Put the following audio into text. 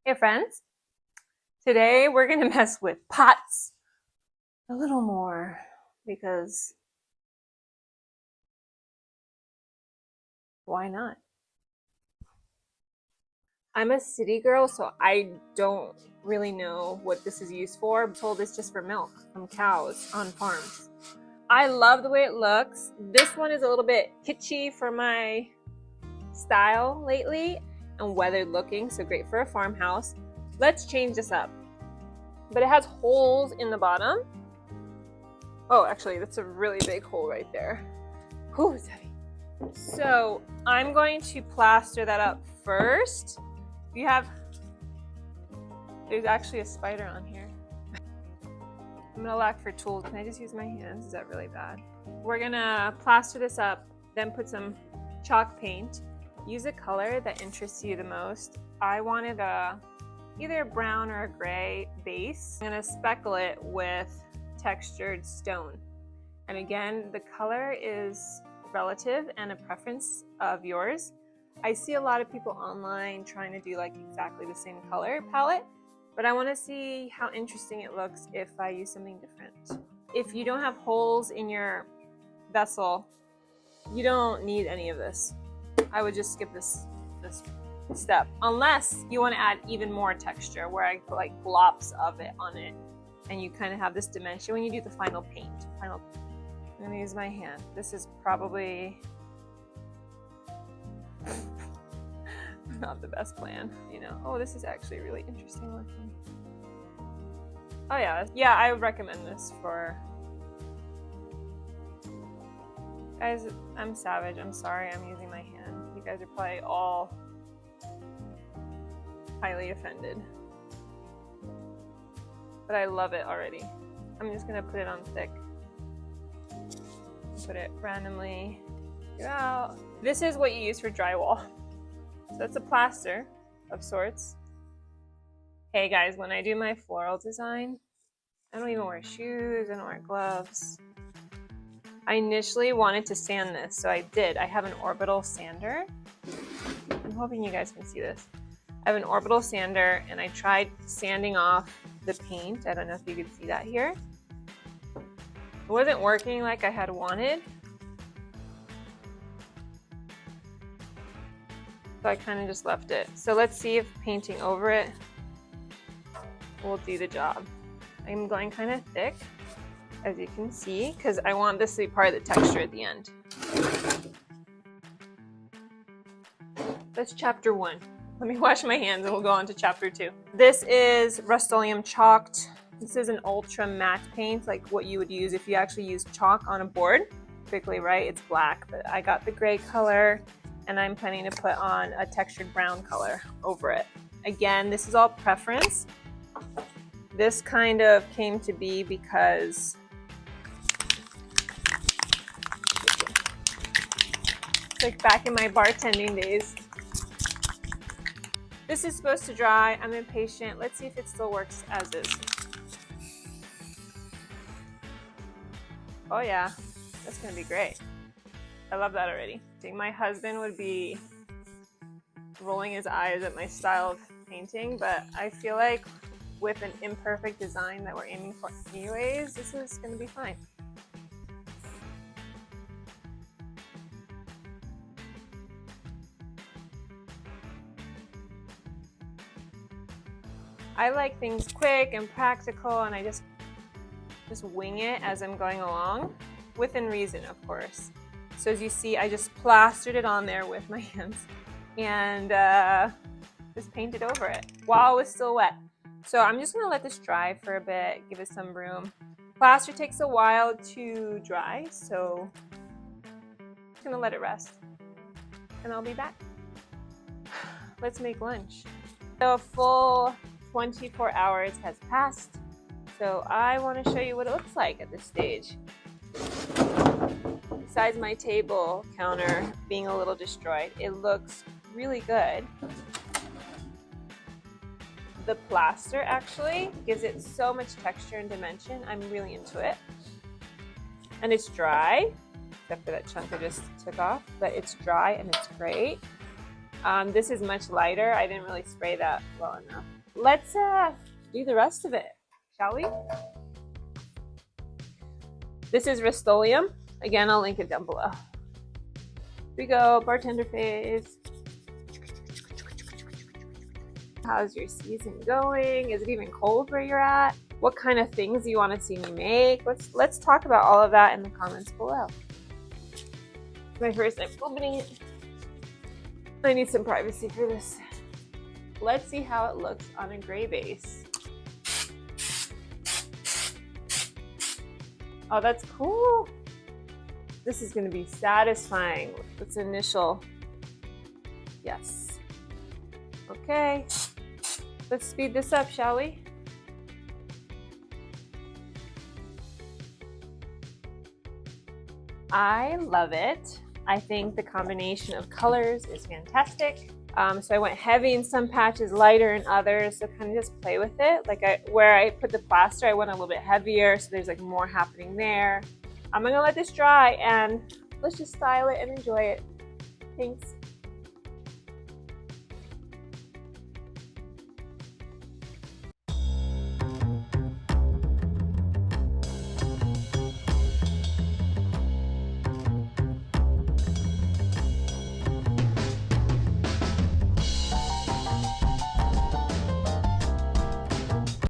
Hey friends, today we're gonna mess with pots a little more because why not? I'm a city girl, so I don't really know what this is used for. I'm told it's just for milk from cows on farms. I love the way it looks. This one is a little bit kitschy for my style lately and weathered looking, so great for a farmhouse. Let's change this up. But it has holes in the bottom. Oh, actually, that's a really big hole right there. Whew, it's heavy. So I'm going to plaster that up first. There's actually a spider on here. I'm gonna lack for tools. Can I just use my hands? Is that really bad? We're gonna plaster this up, then put some chalk paint. Use a color that interests you the most. I wanted either a brown or a gray base. I'm gonna speckle it with textured stone. And again, the color is relative and a preference of yours. I see a lot of people online trying to do like exactly the same color palette, but I want to see how interesting it looks if I use something different. If you don't have holes in your vessel, you don't need any of this. I would just skip this step, unless you want to add even more texture where I put like globs of it on it. And you kind of have this dimension when you do the final paint. I'm gonna use my hand. This is probably not the best plan, you know. Oh, this is actually really interesting looking. Oh yeah, I would recommend this for guys. I'm savage. I'm sorry. I'm using my hand. You guys are probably all highly offended. But I love it already. I'm just gonna put it on thick. Put it randomly throughout. This is what you use for drywall. So it's a plaster of sorts. Hey guys, when I do my floral design, I don't even wear shoes, I don't wear gloves. I initially wanted to sand this, so I did. I have an orbital sander. I'm hoping you guys can see this. I have an orbital sander and I tried sanding off the paint. I don't know if you can see that here. It wasn't working like I had wanted. So I kind of just left it. So let's see if painting over it will do the job. I'm going kind of thick, as you can see, because I want this to be part of the texture at the end. That's chapter 1. Let me wash my hands and we'll go on to chapter 2. This is Rust-Oleum chalked. This is an ultra matte paint, like what you would use if you actually use chalk on a board. Typically, right, it's black, but I got the gray color and I'm planning to put on a textured brown color over it. Again, this is all preference. This kind of came to be because like back in my bartending days. This is supposed to dry. I'm impatient. Let's see if it still works as is. Oh yeah, that's gonna be great. I love that already. I think my husband would be rolling his eyes at my style of painting, but I feel like with an imperfect design that we're aiming for anyways, this is gonna be fine. I like things quick and practical, and I just wing it as I'm going along, within reason, of course. So as you see, I just plastered it on there with my hands and just painted over it while it was still wet. So I'm just gonna let this dry for a bit, give it some room. Plaster takes a while to dry, so I'm just gonna let it rest and I'll be back. Let's make lunch. So a full 24 hours has passed. So I want to show you what it looks like at this stage. Besides my table counter being a little destroyed, it looks really good. The plaster actually gives it so much texture and dimension. I'm really into it. And it's dry, except for that chunk I just took off, but it's dry and it's great. This is much lighter. I didn't really spray that well enough. let's do the rest of it, shall we? This is Rust-Oleum. Again, I'll link it down below. Here we go, bartender phase. How's your season going? Is it even cold where you're at? What kind of things do you want to see me make? Let's talk about all of that in the comments below. My first time opening it. I need some privacy for this. Let's see how it looks on a gray base. Oh, that's cool. This is going to be satisfying. Let's initial. Yes. Okay. Let's speed this up, shall we? I love it. I think the combination of colors is fantastic. So I went heavy in some patches, lighter in others, so kind of just play with it. Like where I put the plaster, I went a little bit heavier, so there's like more happening there. I'm gonna let this dry and let's just style it and enjoy it. Thanks.